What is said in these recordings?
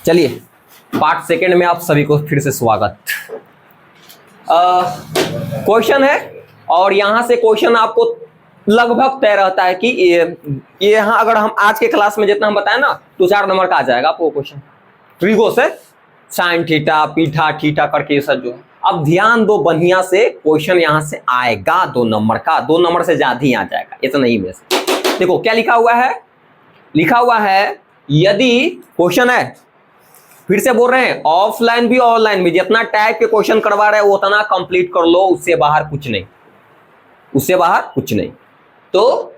चलिए part second में आप सभी को फिर से स्वागत। क्वेश्चन है और यहां से क्वेश्चन आपको लगभग तय रहता है कि ये यहाँ अगर हम आज के क्लास में जितना हम बताएं ना 2-4 नंबर का आ जाएगा आपको क्वेश्चन ट्रिगो से साइन थीटा पीठा थीटा करके ये सब जो है। अब ध्यान दो बढ़िया से, क्वेश्चन यहां से आएगा 2 नंबर का, 2 नंबर से ज्यादा ही आ जाएगा, ये तो नहीं में से। देखो क्या लिखा हुआ है, लिखा हुआ है यदि क्वेश्चन है, फिर से बोल रहे हैं ऑफलाइन भी ऑनलाइन भी जितना टाइप के क्वेश्चन करवा रहे हैं उतना कंप्लीट कर लो, उससे बाहर कुछ नहीं, उससे बाहर कुछ नहीं। तो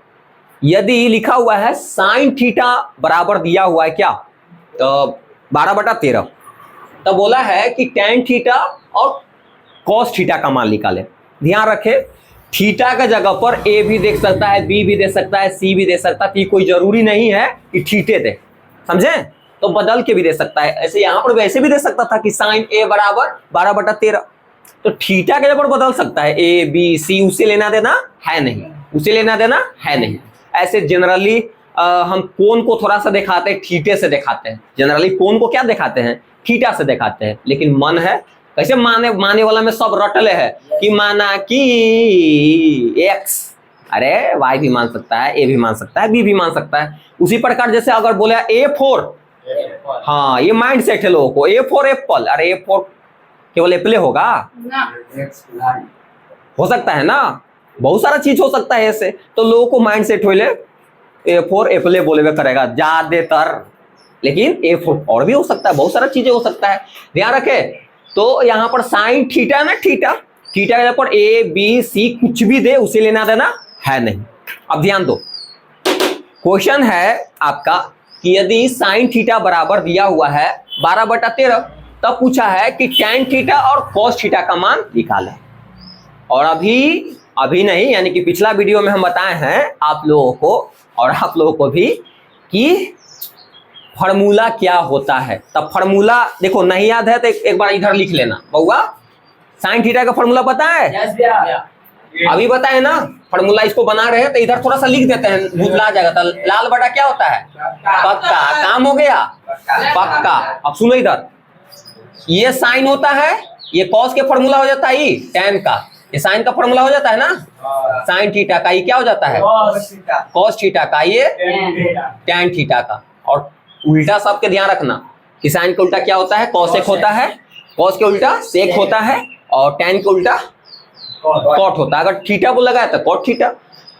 यदि लिखा हुआ है साइन थीटा बराबर दिया हुआ है क्या, तो 12/13, तो बोला है कि टेन थीटा और कॉस थीटा का मान निकाले। ध्यान रखे थीटा का जगह पर ए भी देख सकता है, बी भी दे सकता है, सी भी दे सकता है, कोई जरूरी नहीं है कि थीटे दे, समझे, तो बदल के भी दे सकता है। ऐसे यहां पर वैसे भी दे सकता था कि साइन ए बराबर 12/13, तो थीटा के जगह पर बदल सकता है, ए बी सी, उसे लेना देना है नहीं, उसे लेना देना है नहीं। ऐसे जनरली हम कोण को थोड़ा सा दिखाते हैं, थीटे से दिखाते हैं, जनरली कोण को क्या दिखाते हैं, थीटा से दिखाते हैं। लेकिन मन है कैसे, माने वाला में सब रटले है कि माना कि एक्स, अरे वाई भी मान सकता है, ए भी मान सकता है, बी भी मान सकता है। उसी प्रकार जैसे अगर बोले A4, हाँ ये माइंड सेट है लोगों को, A4 एप्पल, अरे A4 केवल एप्पल होगा ना, हो सकता है ना, बहुत सारा चीज हो सकता है ऐसे, तो लोगों को माइंड सेट हो A4 एप्पल बोले करेगा ज्यादातर, लेकिन A4 और भी हो सकता है, बहुत सारा चीजें हो सकता है, ध्यान रखे। तो यहाँ पर साइन थीटा है ना, थीटा थीटा के पर ए बी सी कुछ भी दे उसे लेना देना है नहीं। अब ध्यान दो, क्वेश्चन है आपका कि यदि साइन थीटा बराबर दिया हुआ है 12/13, तब पूछा है कि टैन थीटा और कॉस थीटा का मान निकालें। और अभी नहीं, यानी कि पिछला वीडियो में हम बताए हैं आप लोगों को और आप लोगों को भी कि फॉर्मूला क्या होता है। तब फॉर्मूला देखो नहीं याद है तो एक बार इधर लिख लेना बउआ, साइन थीटा का फॉर्मूला पता है? अभी बताए ना फॉर्मूला, इसको बना रहे हैं तो इधर थोड़ा सा लिख देते हैं, भूतला जाएगा। तो लाल बटा क्या होता है, पक्का, काम हो गया पक्का। अब सुनो इधर, ये साइन होता है, ये कॉस के फॉर्मूला हो जाता है, ये टैन का, ये साइन का फॉर्मूला हो जाता है ना, साइन थीटा का ये क्या हो जाता है, कॉस थीटा का, ये टैन थीटा का। और उल्टा सबके ध्यान रखना कि साइन का उल्टा क्या होता है, कॉसेक होता है, कॉस के उल्टा सेक होता है, और टैन के उल्टा कॉट होता है। अगर थीटा को लगाया तो कॉट थीटा,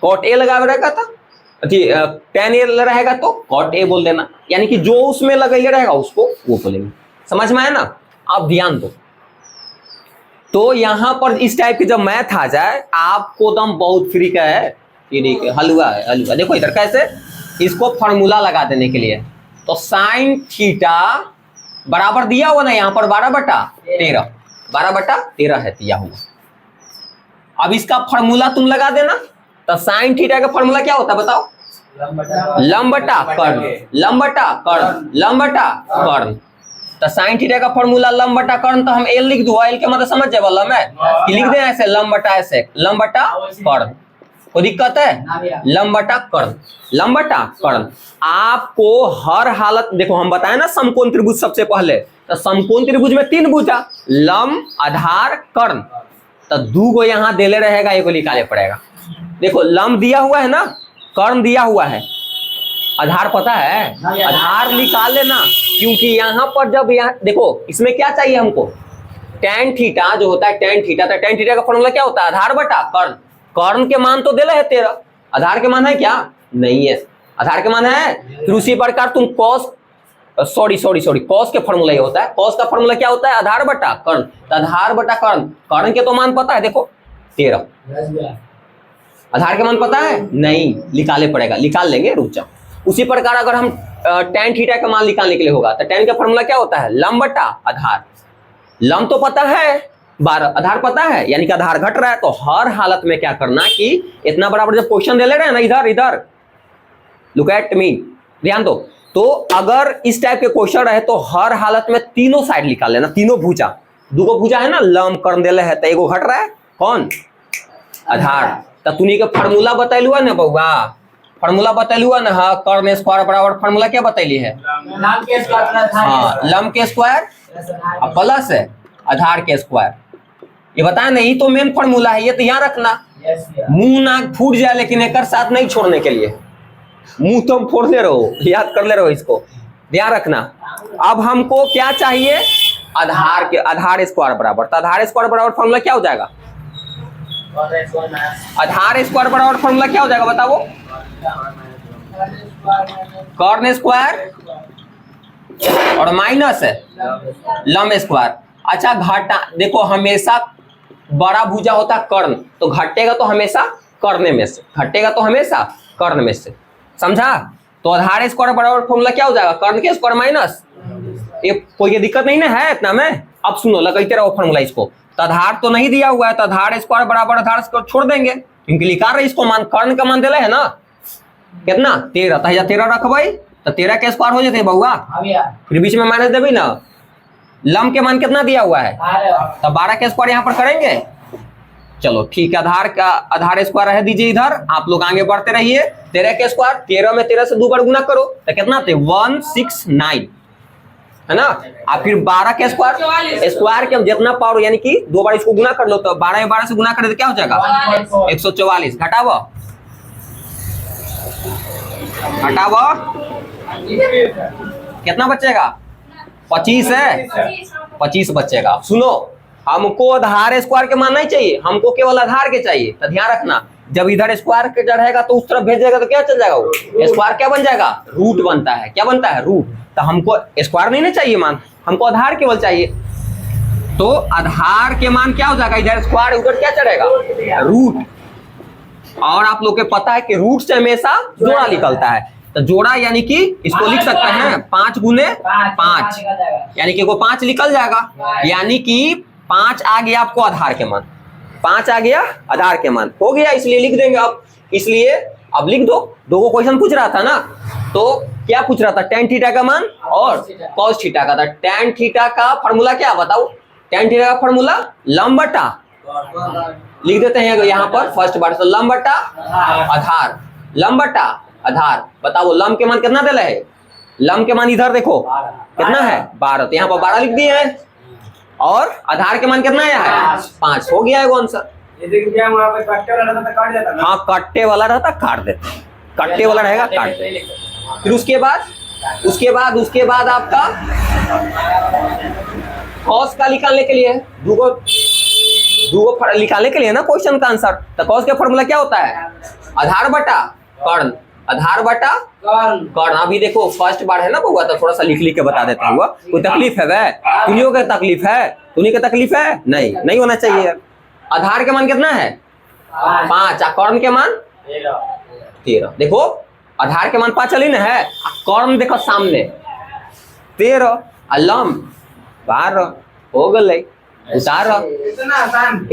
कॉट ए लगा रहेगा था, टैन ए रहेगा तो कॉट ए बोल देना, यानी कि जो उसमें लगा रहेगा उसको वो बोलेंगे। समझ में आया ना? आप ध्यान दो। तो यहां पर इस टाइप की जब मैथ आ जाए आपको दम बहुत फ्री का है, हलवा है, हलवा। देखो इधर कैसे, इसको फॉर्मूला लगा देने के लिए, तो साइन थीटा बराबर दिया हुआ ना यहाँ पर 12/13, 12/13 है दिया हुआ। अब इसका फॉर्मूला तुम लगा देना, तो साइन थीटा का फॉर्मूला क्या होता है बताओ, लंब बटा कर्ण, लंब बटा कर्ण, लंब बटा कर्ण। तो साइन थीटा का फॉर्मूला लंब बटा कर्ण, तो हम एल लिख दो, एल के मतलब समझ जाए वाला मैं कि लिख दे ऐसे, लंब बटा ऐसे, लंब बटा कर्ण, कोई दिक्कत है, लंब बटा कर्ण, लंब बटा कर्ण। आपको हर हालत देखो, हम बताए ना समकोण त्रिभुज सबसे पहले, तो समकोण त्रिभुज में 3 भुजा, लंब आधार कर्ण, तो 2 को यहाँ देले रहेगा, एक को निकाले पड़ेगा। देखो लंब दिया हुआ है ना, कर्ण दिया हुआ है, आधार पता है, आधार निकाल लेना, क्योंकि यहाँ पर जब यहाँ देखो इसमें क्या चाहिए हमको, टैन थीटा जो होता है, टैन थीटा, तो टैन थीटा का फॉर्मूला क्या होता है, आधार बटा कर्ण। कर्ण के मान तो देला है 13, आधार के मान है क्या, नहीं है, आधार के मान है। फिर उसी प्रकार तुम कॉस, सॉरी कॉस के फॉर्मूला ये होता है, कॉस का फॉर्मूला क्या होता है, आधार बटा कर्ण, तो आधार बटा कर्ण, कर्ण के तो मान पता है, देखो 13, आधार के मान पता है नहीं, निकाले पड़ेगा, निकाल लेंगे, रुक जाओ। उसी प्रकार अगर हम टैन थीटा का मान निकालने के लिए होगा, तो टैन का फॉर्मूला क्या होता है, लंब बटा आधार, लंब तो पता है 12, आधार पता है, यानी कि आधार घट रहा है। तो हर हालत में क्या करना कि इतना बराबर जब क्वेश्चन दे ले रहे हैं ना, इधर इधर लुक एट मी, ध्यान दो। तो अगर इस टाइप के क्वेश्चन रहे तो हर हालत में तीनों साइड निकाल लेना, तीनों भुजा, 2 भुजा है ना, लंब कर्ण दे है, तो एगो घट रहा है, कौन, आधार। तो तूने के फॉर्मूला बतैलुआ ना बउआ, फार्मूला बतैलू है ना, हाँ, कर्ण स्क्वायर बराबर फार्मूला क्या बतैली है? लंब के स्क्वायर, हाँ, लंब के स्क्वायर प्लस है आधार के स्क्वायर। ये बताया नहीं तो मेन फार्मूला है, ये तो यहाँ रखना। मुंह नाक फूट जाए लेकिन एक साथ नहीं छोड़ने के लिए, मुंह तो फोड़ते रहो, याद कर ले रहो, इसको ध्यान रखना। अब हमको क्या चाहिए? आधार के, आधार स्क्वायर बराबर, तो आधार स्क्वायर बराबर फार्मूला क्या हो जाएगा? आधार स्क्वायर बराबर फार्मूला क्या हो जाएगा बताओ? कर्ण स्क्वायर और माइनस है लंब स्क्वायर। अच्छा घटा, देखो हमेशा बड़ा भुजा होता है कर्ण, तो घटेगा तो हमेशा कर्ण में से, घटेगा तो हमेशा कर्ण में से, समझा? तो आधार स्क्वायर बराबर फॉर्मूला क्या हो जाएगा? कर्ण के स्क्वायर माइनस, ये कोई दिक्कत नहीं ना है इतना में। अब सुनो, लगाते रहो फॉर्मूला इसको। तो आधार तो नहीं दिया हुआ है, तो आधार स्क्वायर बराबर आधार स्क्वायर छोड़ देंगे, क्योंकि लिखा रहे इसको मान, कर्ण का मान दिला है ना कितना? 13, तो 13 रख भाई, तो 13 के स्क्वायर हो जाते बहुआ, फिर बीच में माइनस देवी ना। लंब के मान कितना दिया हुआ है? तो 12 के स्क्वायर यहाँ पर करेंगे। चलो ठीक है, आधार का आधार स्क्वायर रह दीजिए इधर, आप लोग आगे बढ़ते रहिए। 13 के स्क्वायर, 13 में 13 से 2 बार गुना करो तो कितना थे? 169 है ना। आप फिर 12 के स्क्वायर, स्क्वायर के जितना पावर यानी कि 2 बार इसको गुना कर लो, तो 12 में 12 से गुना कर तो क्या हो जाएगा? 144। घटाओ घटाओ, कितना बचेगा? 25 है, 25 बचेगा। सुनो, हमको आधार स्क्वायर के मान नहीं चाहिए, हमको केवल आधार के चाहिए। तो ध्यान रखना, जब इधर स्क्वायर के रहेगा तो उस तरफ भेजेगा तो क्या चल जाएगा? वो स्क्वायर क्या बन जाएगा? रूट बनता है। क्या बनता है? रूट। तो हमको स्क्वायर नहीं ना चाहिए मान, हमको आधार केवल चाहिए। तो आधार के मान क्या हो जाएगा? इधर स्क्वायर, उधर क्या चढ़ेगा? रूट। और आप लोग के पता है कि रूट से हमेशा जोड़ा निकलता है, तो जोड़ा यानी कि इसको लिख सकते हैं 5 गुने 5, यानी कि 5 निकल जाएगा, यानी कि 5 आ गया आपको आधार के मान, 5 आ गया आधार के मान, हो गया, इसलिए लिख देंगे अब। इसलिए अब लिख दो। 2 को क्वेश्चन पूछ रहा था ना, तो क्या पूछ रहा था? tan थीटा का मान और cos थीटा का था। tan थीटा का फॉर्मूला क्या बताओ? tan थीटा का फॉर्मूला लंब बटा, लिख देते हैं यहाँ पर फर्स्ट बार, तो लंब बटा आधार, लंब बटा आधार। बताओ लंब के मान कितना दिला है? लंब के मान इधर देखो कितना है? 12, तो यहाँ पर 12 लिख दिए हैं। और आधार के मान कितना आया है? 5। हो गया है वो आंसर। हाँ, कट्टे वाला रहता काट देते, कट्टे वाला रहेगा काट देते। फिर उसके बाद आपका कॉस का निकालने के लिए, दूगो निकालने के लिए ना क्वेश्चन का आंसर। तो कॉस का फॉर्मूला क्या होता है? आधार बटा कर्ण, आधार बटा कर्ण। अभी देखो फर्स्ट बार है ना बउआ, तो थोड़ा सा लिख के बता देता हुआ। कोई तकलीफ है वह? तुनियों का तकलीफ है? तुनी का तकलीफ है? नहीं होना चाहिए। आधार के मान कितना है? 5, कर्ण के मान 13। देखो आधार के मान 5 चली ना है, कर्ण देखो सामने 13, लंब 12, हो गए।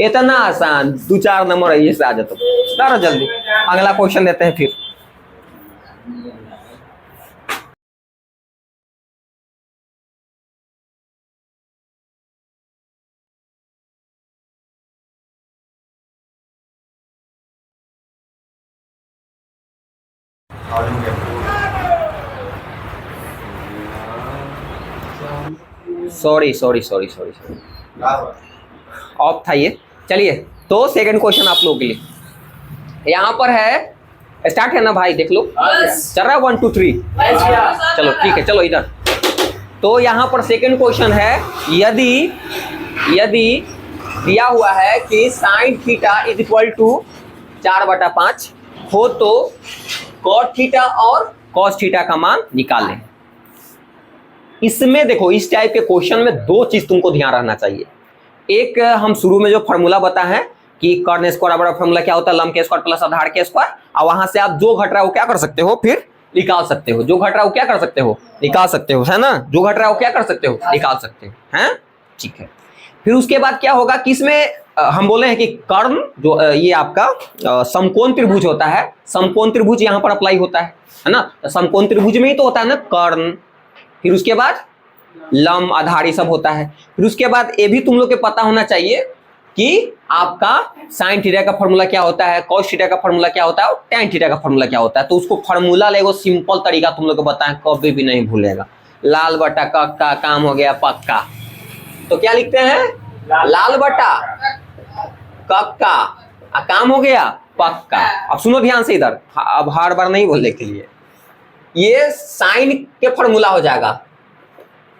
इतना आसान 2-4 नंबर ये से आ जाता। उतारो जल्दी, अगला क्वेश्चन देते हैं फिर। सॉरी ऑफ था ये। चलिए, तो सेकंड क्वेश्चन आप लोगों के लिए यहाँ पर है, स्टार्ट है ना भाई? देख लो चल रहा है 1 2 3। चलो ठीक है, चलो इधर। तो यहाँ पर सेकंड क्वेश्चन है, यदि दिया हुआ है कि sine theta is equal to 4/5 हो तो कॉट थीटा और कॉस थीटा का मान निकालें। इसमें देखो, इस टाइप के क्वेश्चन में 2 चीज तुमको ध्यान रखना चाहिए। एक, हम शुरू में जो फॉर्मूला बता है कि कर्ण स्क्वायर बराबर फॉर्मूला क्या होता है? लंब के स्क्वायर प्लस आधार के स्क्वायर। और वहां से आप जो घट रहा है वो क्या कर सकते हो? फिर निकाल सकते हो। जो घट रहा है वो क्या कर सकते हो? निकाल सकते हो, है ना? जो घट रहा है वो क्या कर सकते हो? निकाल सकते हो, है? ठीक है। फिर उसके बाद क्या होगा कि इसमें हम बोले हैं कि कर्ण जो ये आपका समकोण त्रिभुज होता है, समकोण त्रिभुज यहाँ पर अप्लाई होता है ना? समकोण त्रिभुज में ही तो होता है ना कर्ण। फिर उसके बाद लंब आधार ये सब होता है। फिर उसके बाद ये भी तुम लोग के पता होना चाहिए कि आपका साइन थीटा का फॉर्मूला क्या होता है, कॉस थीटा का फॉर्मूला क्या होता है और टैन थीटा का फॉर्मूला क्या होता है। तो उसको फॉर्मूला लेगो सिंपल तरीका तुम लोग को बताएं, कभी भी नहीं भूलेगा। लाल बटा कक्का, काम हो गया पक्का। तो क्या लिखते हैं, लाल बटा कक्का, काम हो गया पक्का। अब सुनो ध्यान से इधर, अब हर बार नहीं बोलने के लिए, ये साइन के फॉर्मूला हो जाएगा,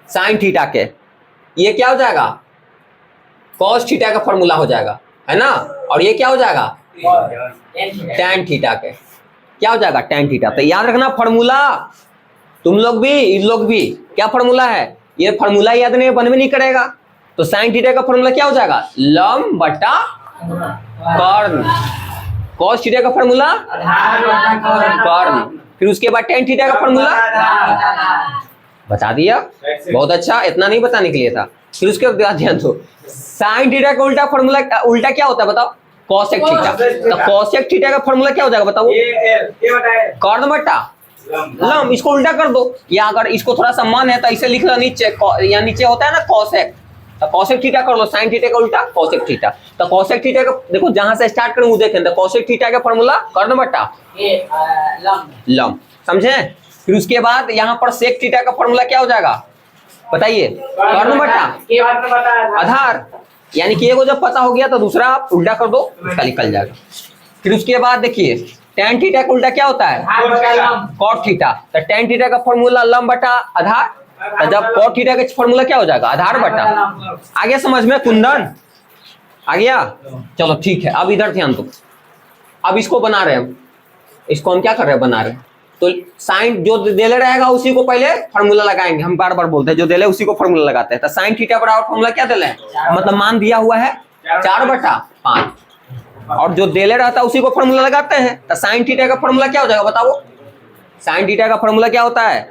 साइन थीटा के। ये क्या हो जाएगा, कॉस थीटा का फॉर्मूला हो जाएगा, है ना। और ये क्या हो जाएगा, टैन थीटा के। क्या हो जाएगा, टैन थीटा। तो याद रखना फॉर्मूला, तुम लोग भी इन लोग भी, क्या फॉर्मूला है, ये फॉर्मूला याद नहीं बनवे नहीं करेगा। तो साइन थीटा का फॉर्मूला क्या हो जाएगा, लंब बटा कर्ण। कॉस थीटा का फॉर्मूला कर्ण। फिर उसके बाद टैन थीटा का फॉर्मूला बता दिया, बहुत अच्छा, इतना नहीं बताने के लिए था। फिर उसके बाद ध्यान दो, साइन थीटा का उल्टा फॉर्मूला, उल्टा क्या होता है बताओ, कॉसेक थीटा। तो कॉसेक थीटा का फॉर्मूला क्या हो जाएगा बताओ, कर्ण बटा लंब। इसको उल्टा कर दो, या अगर इसको थोड़ा सा मन है तो इसे लिख लो नीचे, या नीचे होता है ना कॉसेक, तो कॉसेक थीटा कर लो, साइन थीटा का उल्टा कॉसेक थीटा। तो कॉसेक थीटा का देखो, जहां से स्टार्ट करूं देखें, तो कॉसेक थीटा का फॉर्मूला कर्ण बटा लंब, समझे। फिर उसके बाद यहाँ पर सेक थीटा का फॉर्मूला क्या हो जाएगा बताइए, कर्ण बटा आधार। यानी कि एगो जब पता हो गया तो दूसरा आप उल्टा कर दो, उसका निकल जाएगा। फिर उसके बाद देखिए, टैन थीटा का उल्टा क्या होता है, कॉट थीटा। तो टैन थीटा का फॉर्मूला लंब बटा आधार, तो जब कॉट थीटा का फॉर्मूला क्या हो जाएगा, आधार बटा। आ गया समझ में कुंदन, आ गया। चलो ठीक है, अब इधर ध्यान दो। अब इसको बना रहे हैं, इसको हम क्या कर रहे हैं, बना रहे हैं। तो साइन जो देले रहेगा उसी को पहले फॉर्मूला लगाएंगे, हम बार बार बोलते हैं जो देले उसी को फॉर्मूला लगाते हैं। तो साइन थीटा बराबर फॉर्मूला क्या देले हैं, मतलब मान दिया हुआ है 4/5, और जो देले रहता है उसी को फॉर्मूला लगाते हैं। तो साइन थीटा का फॉर्मूला क्या हो जाएगा बताओ, साइन थीटा का फॉर्मूला क्या होता है,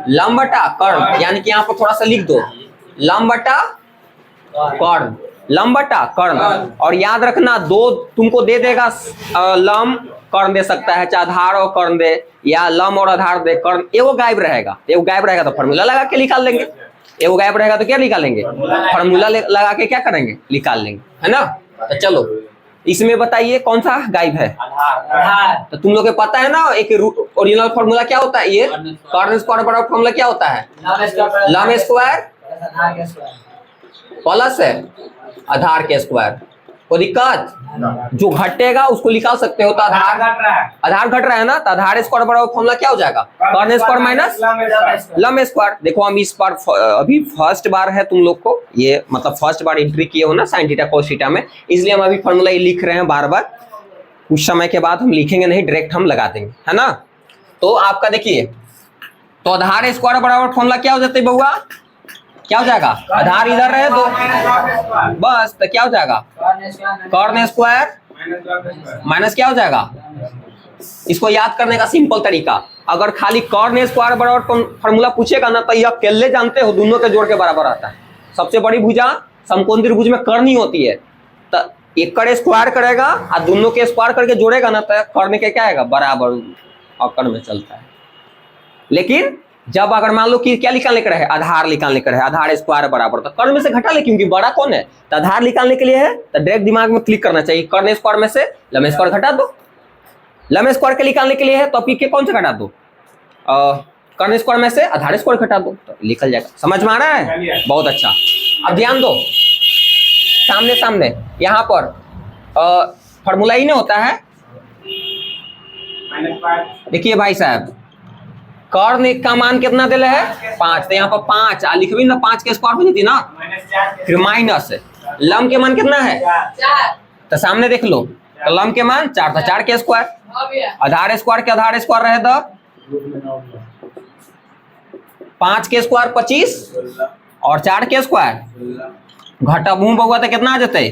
लंब बटा कर्ण। यानी कि यहाँ पर थोड़ा सा लिख दो, लंब बटा कर्ण, लंब बटा कर्ण। और याद रखना, दो तुमको दे देगा, लंब कर्ण दे सकता है, चाहे आधार और कर्ण दे, या लंब और आधार दे, कर्ण एगो गायब रहेगा। एगो गायब रहेगा तो फॉर्मूला लगा के निकाल लेंगे, एगो गायब रहेगा तो क्या निकालेंगे, फॉर्मूला लगा के क्या करेंगे, निकाल लेंगे, है ना। तो चलो इसमें बताइए कौन सा गायब है, तो तुम लोग को पता है ना, एक ओरिजिनल फॉर्मूला क्या होता है, ये कर्ण स्क्वायर बराबर फॉर्मूला क्या होता है, लंब स्क्वायर प्लस है आधार के स्क्वायर। कोई दिक्कत, जो घटेगा उसको निकाल सकते हो। तो आधार घट रहा है ना, तो आधार स्क्वायर बराबर फॉर्मूला क्या हो जाएगा, कर्ण स्क्वायर माइनस लंब स्क्वायर। देखो हम इस बार अभी फर्स्ट बार है तुम लोग को, ये मतलब फर्स्ट बार एंट्री किए हो ना साइन थीटा कोस थीटा में, इसलिए हम अभी फॉर्मूला ये लिख रहे हैं बार बार। कुछ समय के बाद हम लिखेंगे नहीं, डायरेक्ट हम लगा देंगे, है ना। तो आपका देखिए, तो आधार स्क्वायर बराबर फॉर्मूला क्या हो जाता है बउआ, क्या हो जाएगा, आधार इधर रहे तो बस, तो क्या हो जाएगा, कर्ण स्क्वायर माइनस क्या हो जाएगा। इसको याद करने का सिंपल तरीका, अगर खाली कर्ण स्क्वायर बराबर फॉर्मूला पूछेगा ना, तो यह अकेले जानते हो दोनों के जोड़ के बराबर आता है। सबसे बड़ी भुजा समकोण त्रिभुज में कर्ण ही होती है, तो एक कर स्क्वायर करेगा और दोनों के स्क्वायर करके जोड़ेगा ना, तो कर्ण के क्या आएगा, बराबर अकड़ में चलता है। लेकिन जब अगर मान लो कि क्या निकालने का है, आधार निकालने का है, आधार स्क्वायर बराबर, तो कर्ण में से घटा ले, क्योंकि बड़ा कौन है, तो आधार निकालने के लिए है, तो डायरेक्ट दिमाग में क्लिक करना चाहिए, कर्ण स्क्वायर में से लंब स्क्वायर घटा दो। लंब स्क्वायर के निकालने के लिए है तो पी के कौन से घटा दो, कर्ण स्क्वायर में से आधार स्क्वायर घटा दो, तो निकल जाएगा। समझ में आ रहा है, बहुत अच्छा। अब ध्यान दो, सामने सामने यहाँ पर फॉर्मूला ही नहीं होता है। देखिए भाई साहब, कर्ण का मान कितना दिले है 5, तो यहाँ पर 5 लिख भी ना, 5 के स्क्वायर हो जाती ना, फिर माइनस लंब के मान कितना है 4, तो सामने देख लो, तो लंब के मान 4 था, 4 के स्क्वायर, आधार स्क्वायर के आधार स्क्वायर रहे तो 5 के स्क्वायर 25 और 4 के स्क्वायर घटा मुंह बउआ तो कितना आ जाते,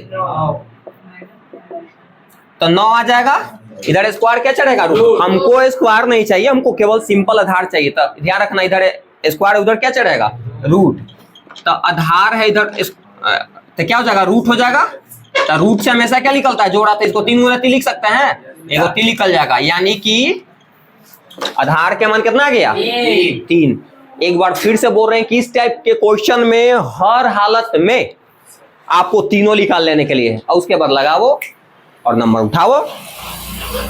तो 9 आ जाएगा। इधर स्क्वायर क्या चढ़ेगा, रूट। हमको स्क्वायर नहीं चाहिए, हमको केवल सिंपल आधार चाहिए। तो ध्यान रखना, इधर स्क्वायर उधर क्या चढ़ेगा, रूट। तो आधार है इधर, तो क्या हो जाएगा, रूट हो जाएगा। तो रूट से हमेशा क्या निकलता है, जोड़ा, तो इसको 3 गुना 3 लिख सकते हैं, एगो 3 निकल जाएगा। यानी कि आधार के मान कितना आ गया 3। एक बार फिर से बोल रहे हैं कि इस टाइप के क्वेश्चन में हर हालत में आपको तीनों निकाल लेने के लिए है, और उसके बाद लगाओ और नंबर उठाओ।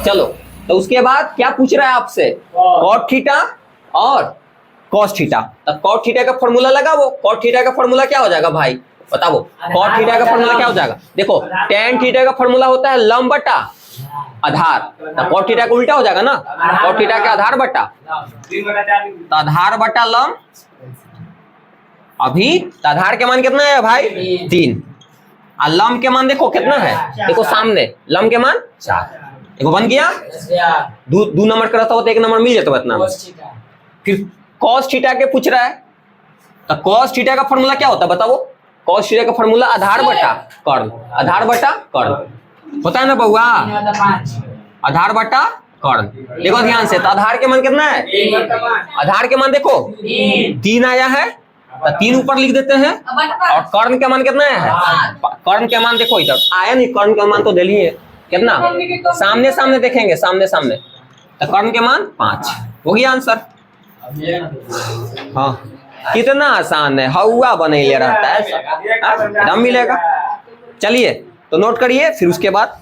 चलो, तो उसके बाद क्या पूछ रहा है आपसे, कॉट थीटा और कॉस थीटा। तो कॉट थीटा का फॉर्मूला लगाओ। कॉट थीटा का फॉर्मूला क्या हो जाएगा भाई, बताओ। कॉट थीटा का फॉर्मूला क्या हो जाएगा, देखो tan थीटा का फॉर्मूला होता है लंब बटा आधार। तो कॉट थीटा का उल्टा हो जाएगा ना, कॉट थीटा के आधार बटा, तो आधार बटा लंब। अभी आधार के मान कितना है भाई, 3। और लंब के मान देखो कितना है, देखो सामने लंब के मान 4। देखो बन गया, दो नंबर का रहता हो तो एक नंबर मिल जाता इतना। फिर cos थीटा के पूछ रहा है, तो cos थीटा का फॉर्मूला क्या होता है बताओ। cos थीटा का फॉर्मूला आधार बटा कर्ण, आधार बटा कर्ण होता है ना बउआ, आधार बटा कर्ण। देखो ध्यान से, तो आधार के मान कितना है, आधार के मान देखो 3 आया है, तो 3 ऊपर लिख देते हैं। और कर्ण के मान कितना है, कर्ण के मान देखो इधर आया नहीं, कर्ण का मान तो दिल्ली है कितना, सामने सामने देखेंगे, सामने सामने, तो कर्ण के मान 5 हो गया आंसर। हाँ, कितना आसान है, हवा बने रहता है, एकदम मिलेगा। चलिए तो नोट करिए, फिर उसके बाद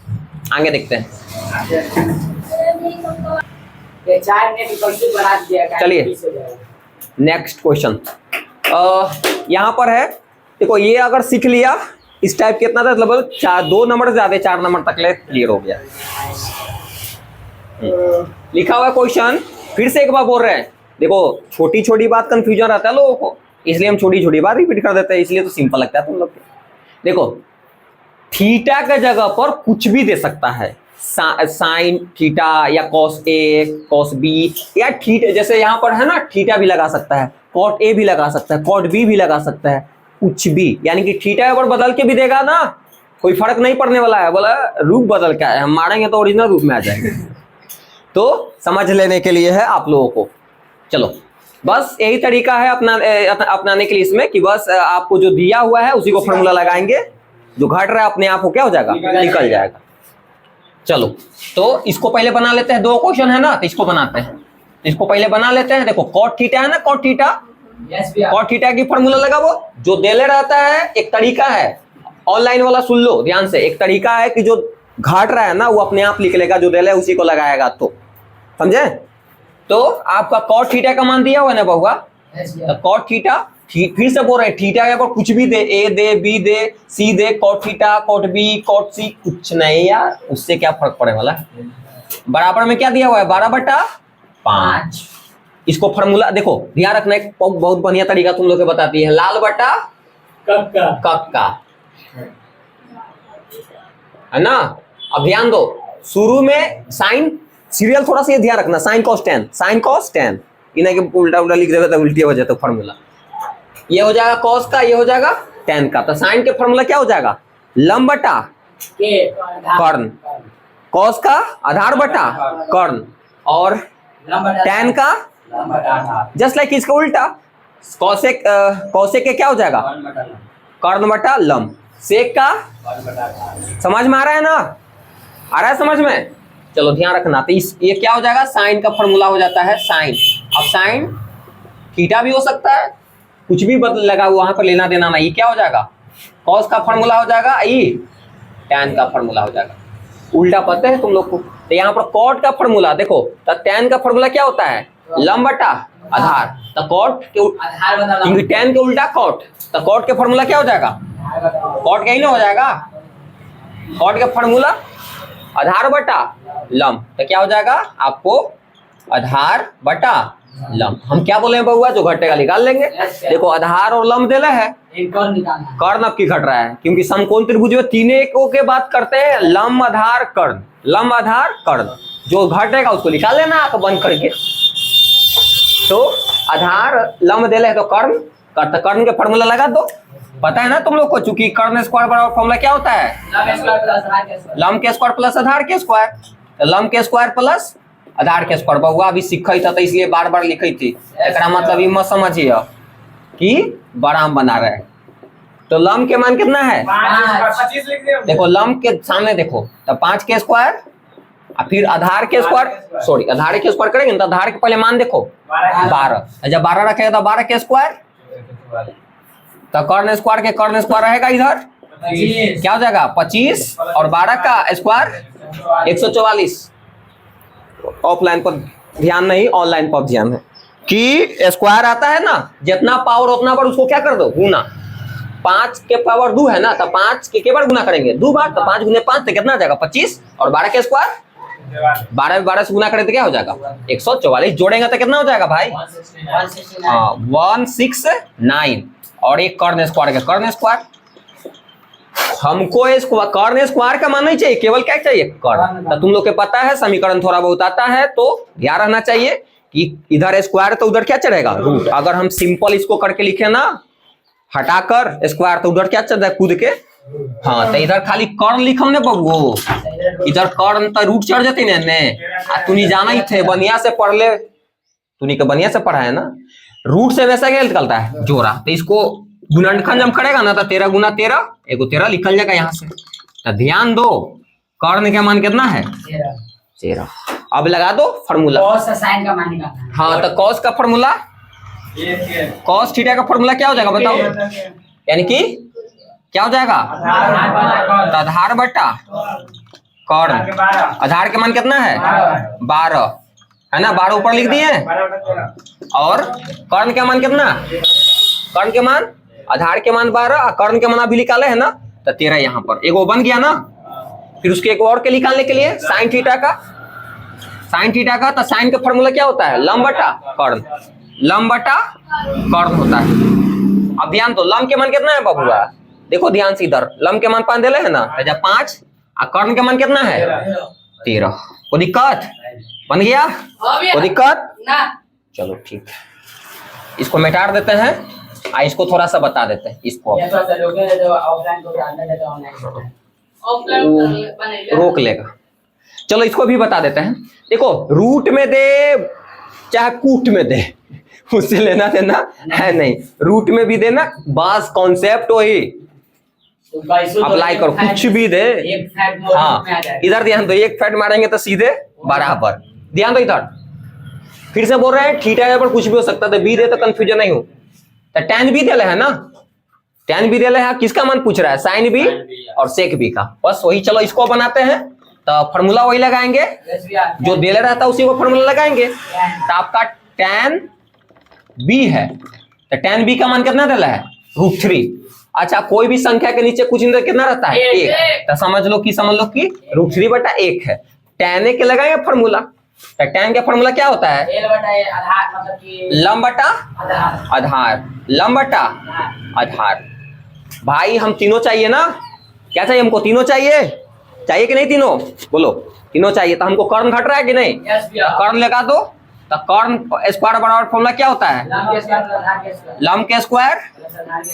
आगे देखते हैं। चलिए नेक्स्ट क्वेश्चन यहाँ पर है। देखो ये अगर सीख लिया इस टाइप कितना था, मतलब 2 नंबर ज्यादा 4 नंबर तक ले क्लियर हो गया। लिखा हुआ क्वेश्चन फिर से एक बार बोल रहे हैं। देखो छोटी छोटी बात कंफ्यूजन रहता है लोगों को, इसलिए हम छोटी छोटी बात रिपीट कर देते हैं, इसलिए तो सिंपल लगता है तुम लोग को। देखो थीटा के जगह पर कुछ भी दे सकता है, साइन थीटा या कॉस ए कॉस बी, या थीटा जैसे यहाँ पर है ना, थीटा भी लगा सकता है, कॉट ए भी लगा सकता है, कॉट बी भी लगा सकता है, कुछ भी। यानी कि थीटा पर बदल के भी देगा ना, कोई फर्क नहीं पड़ने वाला है। बोला रूप बदल का है, हम मारेंगे तो ओरिजिनल रूप में आ जाएंगे। तो समझ लेने के लिए है आप लोगों को। चलो बस यही तरीका है अपनाने के लिए इसमें, कि बस आपको जो दिया हुआ है उसी को फॉर्मूला लगाएंगे, जो घट रहा है अपने आप को क्या हो जाएगा, निकल जाएगा। चलो तो इसको पहले बना लेते हैं, 2 क्वेश्चन है ना, तो इसको बनाते हैं, इसको पहले बना लेते हैं। देखो कॉट थीटा है ना, कॉट थीटा, कॉट थीटा की फॉर्मूला लगाओ। जो देले रहता है एक तरीका है, ऑनलाइन वाला सुन लो ध्यान से, एक तरीका है कि जो घाट रहा है ना वो अपने आप लिख लेगा, जो देले उसी को लगाएगा, तो समझे। तो आपका कॉट थीटा का मान दिया हुआ ना बहुआ, तो कॉट थीटा, फिर से बोल रहे हैं थीटा के ऊपर कुछ भी दे, ए दे, बी दे, सी दे, cot theta, cot B, cot C, कुछ नहीं यार, उससे क्या फर्क पड़ने वाला है। बराबर में क्या दिया हुआ है, 12/5। इसको फॉर्मूला देखो, ध्यान रखना, एक बहुत बढ़िया तरीका तुम लोग को बताती है, लाल बटा कक्का, है ना। अब ध्यान दो, शुरू में साइन सीरियल थोड़ा सा ये ध्यान रखना, sine cos tan, sine cos tan, इन्हें के उल्टा उल्टा लिख देगा तो उल्टी हो जाता फॉर्मूला। ये हो जाएगा कॉस का, ये हो जाएगा टेन का। तो साइन के फॉर्मूला क्या हो जाएगा, लंब बटा कर्ण, कॉस का आधार बटा कर्ण, और टेन का जस्ट लाइक इसका उल्टा, कौशिक के क्या हो जाएगा, कर्ण बटा लंब, सेक का, समझ में आ रहा है ना, आ रहा है समझ में। चलो ध्यान रखना, तो ये क्या हो जाएगा, साइन का फॉर्मूला हो जाता है साइन। अब साइन थीटा भी हो सकता है, कुछ भी बदल लगा वहां पर लेना देना नहीं, क्या हो जाएगा, कॉस का फॉर्मूला हो जाएगा, ये टैन का फॉर्मूला हो जाएगा। उल्टा पता है तुम लोग को। तो यहाँ पर कॉट का फॉर्मूला देखो, तो टैन का फॉर्मूला क्या होता है, लंब बटा आधार, तो कॉट क्योंकि टैन के उल्टा कॉट, तो कॉट के फॉर्मूला क्या हो जाएगा, कॉट का ही ना हो जाएगा, कॉट का फॉर्मूला आधार बटा लंब, तो क्या हो जाएगा आपको आधार बटा लंब। हम क्या बोले हैं बउआ, जो घटेगा निकाल लेंगे। देखो आधार और लंब देला है, कर्ण अब की घट रहा है, क्योंकि समकोण त्रिभुज में तीन के बात करते हैं, लंब आधार कर्ण, लंब आधार कर्ण, जो घटेगा उसको निकाल लेना आप बंद करके। तो आधार लंब देले है तो कर्ण के फॉर्मूला लगा दो, पता है ना तुम लोग को, चूंकि कर्ण स्क्वायर बराबर फॉर्मूला क्या होता है, लंब के स्क्वायर प्लस आधार के स्क्वायर, तो लंब के स्क्वायर प्लस आधार के स्क्वायर। बहुआ अभी सीखी था तो इसलिए बार बार लिखी थी, एक मतलब ये मत समझिए कि बड़ा बना रहे। तो लंब के मान कितना है, देखो लंब के सामने देखो, तो 5 के स्क्वायर, फिर आधार के स्क्वायर, सॉरी आधार के स्क्वायर करेंगे तो आधार के पहले मान देखो 12, जब 12 रखेगा तो 12 के स्क्वायर, तो कर्ण स्क्वायर के कर्ण स्क्वायर रहेगा इधर, क्या हो जाएगा 25 और 12 का स्क्वायर 144। ऑफलाइन पर ध्यान नहीं, ऑनलाइन पर ध्यान है कि स्क्वायर आता है ना, जितना पावर उतना बार उसको क्या कर दो, गुना। 5 के पावर 2 है ना, तो 5 के बार गुना करेंगे 2 बार, तो 5 गुने 5 तो कितना आ जाएगा 25, और 12 के स्क्वायर 12 से गुना करें तो क्या हो जाएगा 144। जोड़ेंगे तो कितना हो जाएगा भाई, 169। और एक कर्ण स्क्वायर का कर्ण स्क्वायर। हमको कर्ण स्क्वायर का मान नहीं चाहिए, केवल क्या चाहिए कर्ण। तो तुम लोग के पता है समीकरण थोड़ा बहुत आता है, तो ध्यान रहना चाहिए कि इधर स्क्वायर तो उधर क्या चढ़ेगा रूट। अगर हम सिंपल इसको करके लिखे ना, हटाकर स्क्वायर, तो उधर क्या चल रहा है कूद के, हाँ, तो इधर खाली कर्ण लिखम ने बबू, इधर कर्ण तो रूट चढ़ जाती ने। तूनी जाना ही थे, बनिया से पढ़ ले, तूनी के बनिया से पढ़ा है ना, रूट से वैसा क्या निकलता है जोड़ा। तो इसको गुणनखंड जब करेगा ना, तो 13 गुना 13 एगो 13 निकल जाएगा यहाँ से। तो ध्यान दो कर्ण का मान कितना है 13। अब लगा दो फॉर्मूला, कॉस का साइन का मान निकालना है। हाँ, तो कॉस का फॉर्मूला, कॉस थीटा का फॉर्मूला क्या हो जाएगा बताओ, यानी कि क्या हो जाएगा आधार बटा कर्ण। आधार के मान कितना है 12 है ना, 12 ऊपर लिख दिए। और कर्ण के मान कितना, कर्ण के मान, आधार के मान 12, कर्ण के मान अभी निकाले है ना, तो 13 यहाँ पर एगो बन गया ना। फिर उसके एक और के निकालने के लिए साइन थीटा का, साइन थीटा का, तो साइन का फॉर्मूला क्या होता है लंब बटा कर्ण, लंब बटा कर्ण होता है। अब ध्यान दो लंब के मान कितना है बबुआ, देखो ध्यान से, इधर लंब के मान 5 दिले है ना, तो जब 5 और कर्ण के मान कितना है 13। कोई दिक्कत बन गया, कोई दिक्कत ना, चलो ठीक है, इसको मिटा देते हैं, इसको थोड़ा सा बता देते हैं इसको, रोक लेगा। चलो इसको भी बता देते हैं। देखो रूट में दे चाहे कूट में दे, उससे लेना देना है नहीं, रूट में भी देना, बस कॉन्सेप्ट वही अप्लाई करो, कुछ भी दे। हाँ इधर ध्यान दो, एक फैट मारेंगे तो सीधे बराबर, ध्यान दो इधर। फिर से बोल रहे हैं थीटा पर कुछ भी हो सकता है, तो बी दे तो कंफ्यूजन नहीं हो। तो tan बी दे है ना, tan बी दे है, किसका मान पूछ रहा है साइन बी और सेक बी का, बस वही। चलो इसको बनाते हैं, तो फॉर्मूला वही लगाएंगे जो दे रहता है उसी को फॉर्मूला लगाएंगे। तो आपका tan बी है, तो tan बी का मान कितना दे है √3। अच्छा कोई भी संख्या के नीचे कुछ नहीं कितना रहता है 1, तो समझ लो कि √3 बटा 1 है। tan ए के लगाएंगे फॉर्मूला, तो tan का फॉर्मूला क्या होता है लंब बटा आधार, लंब बटा आधार। भाई हम तीनों चाहिए ना, क्या चाहिए हमको, तीनों चाहिए, चाहिए कि नहीं तीनों, बोलो तीनों चाहिए। तो हमको कर्ण घट रहा है कि नहीं, कर्ण लगा दो। तो कर्ण स्क्वायर बराबर फॉर्मूला क्या होता है लंब के स्क्वायर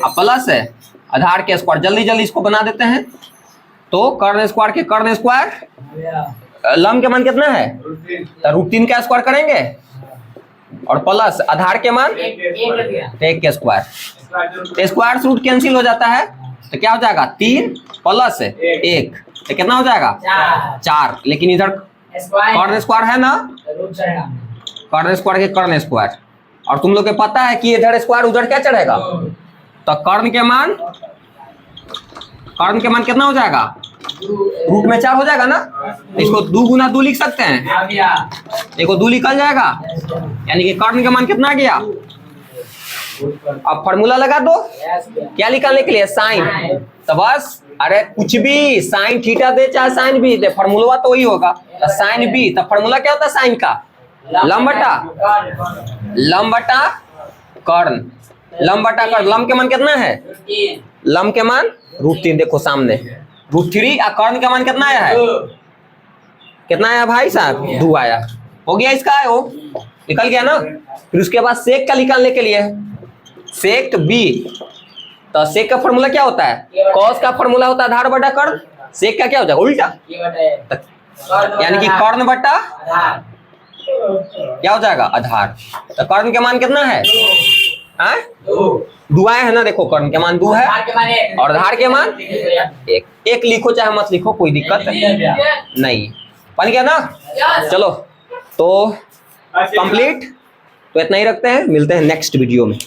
प्लस है आधार के स्क्वायर। जल्दी जल्दी इसको बना देते हैं। तो कर्ण स्क्वायर के कर्ण स्क्वायर, लंब के मान कितना है तो √3 का स्क्वायर करेंगे, और प्लस आधार के मान 1 के स्क्वायर। स्क्वायर रूट कैंसिल हो जाता है, तो क्या हो जाएगा 3 प्लस 1, तो कितना हो जाएगा 4। लेकिन इधर कर्ण स्क्वायर है ना, कर्ण स्क्वायर के कर्ण स्क्वायर, और तुम लोग को पता है कि इधर स्क्वायर उधर क्या चढ़ेगा, तो कर्ण के मान कितना हो जाएगा रूट में 4 हो जाएगा ना। इसको 2 गुना 2 लिख सकते हैं, देखो 2 निकल जाएगा, यानी कि कर्ण का मान कितना गया। अब फॉर्मूला लगा दो, क्या निकालने के लिए साइन। तो बस अरे कुछ भी साइन थीटा दे चाहे साइन बी दे, फॉर्मूला तो वही होगा। तो साइन बी, तो फॉर्मूला क्या होता है साइन का लंब बटा कर्ण, लंब बटा कर्ण। लंब के मान कितना है, लंब के मान √3, देखो सामने √3, और कर्ण का मान कितना आया है, कितना आया भाई साहब 2 आया, हो गया इसका, वो निकल गया ना। फिर उसके बाद सेक का निकालने के लिए सेक बी, तो सेक का फॉर्मूला क्या होता है, कॉस का फॉर्मूला होता है आधार बटा कर्ण, सेक का क्या हो जाएगा उल्टा, यानी कि कर्ण बटा क्या हो जाएगा आधार। तो कर्ण के मान कितना है 2 आया है ना, देखो कर्ण के मान 2 है और आधार के मान 1 लिखो चाहे मत लिखो, कोई दिक्कत नहीं, बन गया ना। चलो तो कंप्लीट, तो इतना ही रखते हैं, मिलते हैं नेक्स्ट वीडियो में।